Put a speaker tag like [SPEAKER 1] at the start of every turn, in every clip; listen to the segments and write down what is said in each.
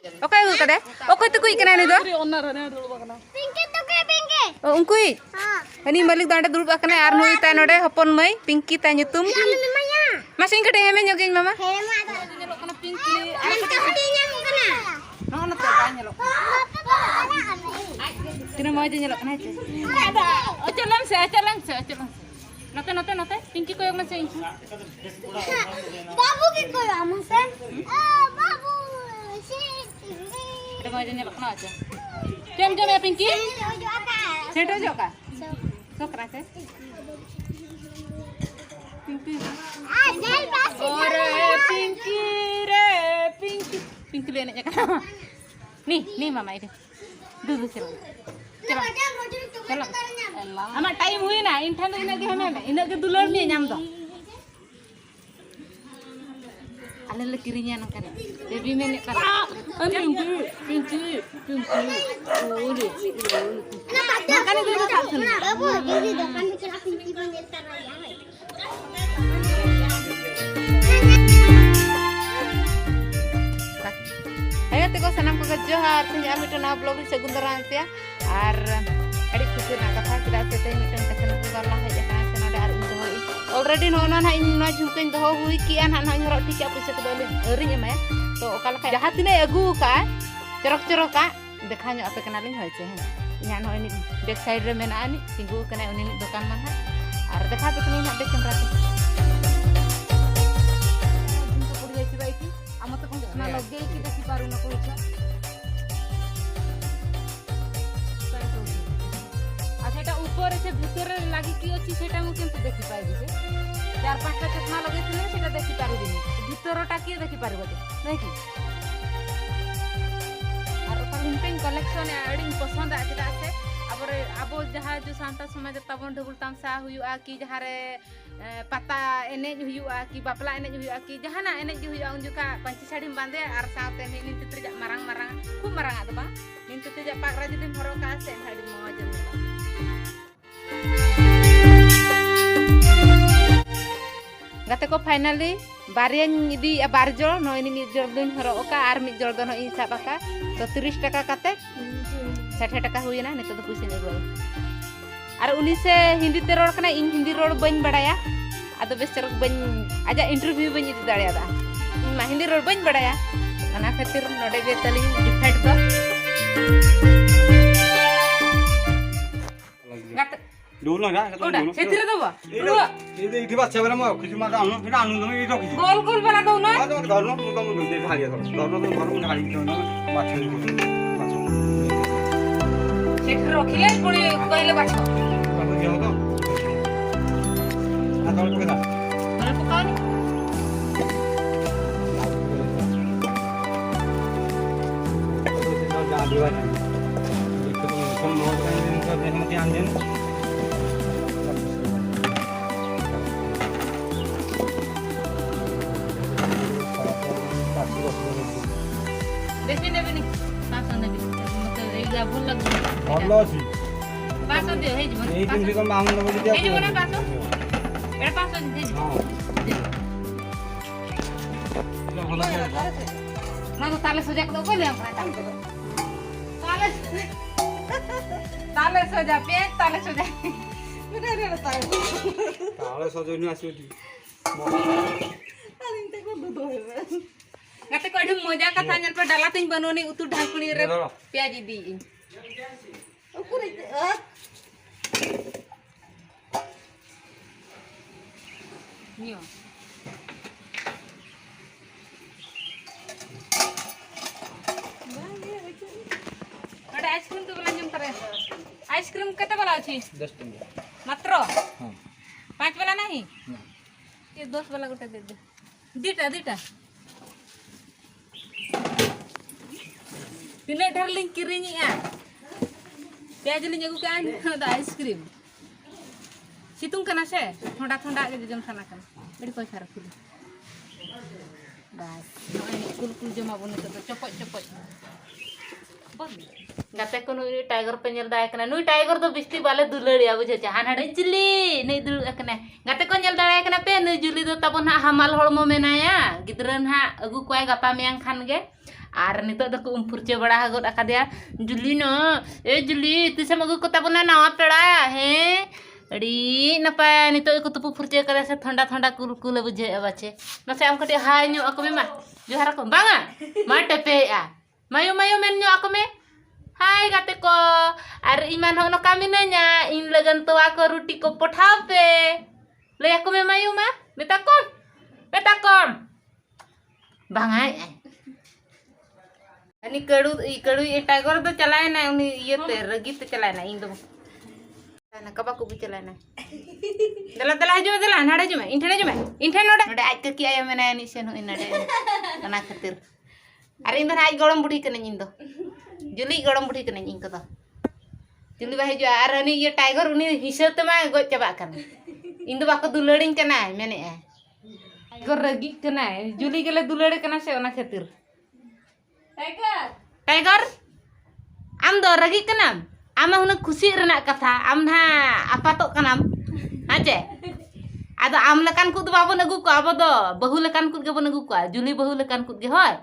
[SPEAKER 1] Oke, kade. Oke tu kui kena ni do.
[SPEAKER 2] Pinky to ke Pinky.
[SPEAKER 1] Oh, ungkui.
[SPEAKER 2] Ha.
[SPEAKER 1] Ani balik danda dulu akane arnu ita node hopon mai Pinky ta nyutum.
[SPEAKER 2] Namanya.
[SPEAKER 1] Masing kade heme nyogin mama.
[SPEAKER 2] Helma ada.
[SPEAKER 1] Nyelok kana Pinky.
[SPEAKER 2] Nanti hadiahnya kana.
[SPEAKER 1] No no ta nyelok. Tina mau aja nyelok kana aja. Ocelang se. Note. Pinky ko yung masing.
[SPEAKER 2] Babu ki ko amase. Babu.
[SPEAKER 1] Ada mau aja nyelok kana aja. Jam ya Pinky. Sedo jo ka. So kerase. Pinky.
[SPEAKER 2] Del pasti.
[SPEAKER 1] Ore Pinky re Pinky. Pinky le anaknya kana. Nih mama ini. Dulu sila. Ama time हुई ना इंठन इना के हमें इना के दुलर में नाम दो अले ले किरिnya नंका बेबी में ने कर पिंकी ओरे नंका ने दे का सुन
[SPEAKER 2] Babu, ini depan bikin Pinky panggil taraya.
[SPEAKER 1] ayo teko sanam ko johar tin ami to na blog ri segundara ya ar adik kusir na kata kita sete ni kan kasan ko Allah ya kan sana ada ar hoi already no na in na jungkin do hui ki an na nyorok tik apa se kedole eri nya ya to kala ka jahat ni agu ka cerok ka dekhanya apa kenalin hoy che nya no ini back side re mena ani tinggu kena uni dokan mana ar dekha pe kini na back camera te jumpa puri jaisi baiki ama to na logge ki dekhi paru na koicha सेटा ऊपर से भीतर लागी की अछि सेटा मु केमते देखि पाइबी जे चार पांचटा चश्मा लगे थिले सेटा देखि पारिबी भीतरटा की देखि पारिबो नै की आरो कलिन पेन कलेक्शन एडिंग पसंद आकिता আছে आबरे आबो जहा जो सांता समाज तबन ढबुल तामसा हुयुआ की जहारे पता एनेज हुयुआ की बापला एनेज हुयुआ की जहाना एनेज हुयुआ उनजुका पंची साड़ी बांधे आर साथे नि तित्र मारang खूब मारang आदो बा नि तित्र पाकरा जदि भरोका से साड़ी मौज Gate ko finally barian idi barjo no ini mid jol dun horo oka ar mid jol don ini sabaka to 30 taka kate 60 taka huyena nito to puisi nego ar uni se hindi te rod kana in hindi rod bañ badaya ado bes cerok bañ aja interview bañ idi dare ada ma hindi rod bañ badaya ana khatir node ge tali defend ko gate
[SPEAKER 3] dulu enggak kata
[SPEAKER 1] udah setira do ba
[SPEAKER 3] ini baca berapa mau kucing mata anu kita anu dulu itu
[SPEAKER 1] gol bala do na
[SPEAKER 3] ada dorno kamu dulu hari ya dorno tuh baru hari itu baca
[SPEAKER 1] setira rokhile puri koile bacho
[SPEAKER 3] kamu dia itu atau kita
[SPEAKER 1] mana pokani
[SPEAKER 3] jangan diwajib itu semua ini kan nanti anjing
[SPEAKER 1] देखिए नहीं पास होने भी मतलब एक अब लग
[SPEAKER 3] Allah sih
[SPEAKER 1] पास हो दे हे जीवन
[SPEAKER 3] ini tim sih kan bangun lagi dia
[SPEAKER 1] हे जीवन पास हो एड़ा पास हो दे ना तो ताले सजा को बोले हम काम करो ताले सजा पे ताले सजा मेरे रे
[SPEAKER 3] kalau sojok ini asli di
[SPEAKER 1] तालिंग ते को दो है Kata ko adung moja ka tanyal pa dalating banoni utu ढाकनी रे प्याजी दी ऊपर नियो अरे आइसक्रीम तो बलाजम करे आइसक्रीम कते वाला अछि
[SPEAKER 3] 10 टका
[SPEAKER 1] मात्र
[SPEAKER 3] हां
[SPEAKER 1] 5 वाला नहीं ये 10 वाला गोटे दे दे दीटा Tina darling kirinya ya. Piaj linya aku kan ada ice cream. Situng kana se, थोड़ा के जम sana kan. Beri koi sarap dulu. Bas, ini kul jama bonu to cepot. Gate ko nu tiger penyel da ekna. Nu tiger to bisti bale duladiya bujhe jahan hade jili nei dul ekna. Gate ko nyel da ekna pe nu juli do tabon ha hamal hormo menaya. Gidran ha agu koi gapa meyang khan ge. आर नितो दो को फुरचे बड़ा गोद आकादिया जुली न ए जुली तिसे मगु को ताबना नवा पेड़ा हे अड़ी नपाय नितो को तुपु फुरचे करे से ठंडा ठंडा कुल कुल बुझे बाचे नसे आम कटे हाय न्यो अको में मा जोहार को बांगा मा टेपे आ mayu men nyo ako me hai kate ko ar iman hono kami nanya in lagan to ako ruti ko pothape le ako me mayu ma betakom bangai ani kadu e tiger to chalai na uni ye te ragi te chalai na in do na kaba ko bi chalai na dala haju dala nade jume inthene node aj ke ki ay mena ni sen ho inade kana khatir अरे इन आज गरम बुढ़ी कने इन दो जुली गरम बुढ़ी कने इन कदा जुली बाहे जो आर अनि ये टाइगर उनी हिसत मा गज चबा कने इन दो बाको दुलड़िन कना मेने टाइगर रगी कना जुली गेले दुलड़े कना से ओना खातिर टाइगर आम दो रगी कना आमा हुना खुशी रना कथा आम ना आपातो कनाम हाचे आदो आम लकान कुद बाबो नगु को आबो दो बहु लकान कुद गेबो नगु को जुली बहु लकान कुद गे होय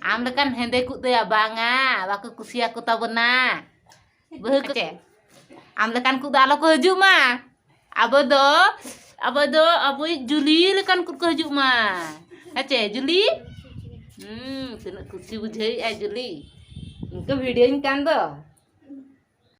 [SPEAKER 1] आम लेकिन हेंदे कुदया बांगा बाको कुसिया को तबना बहु के आम लेकिन कुद आलो को हजू मा अब दो जुली लेकिन कुद को हजू मा अच्छा जुली तिना खुशी बुझे आ जुली इनका वीडियो इन कान दो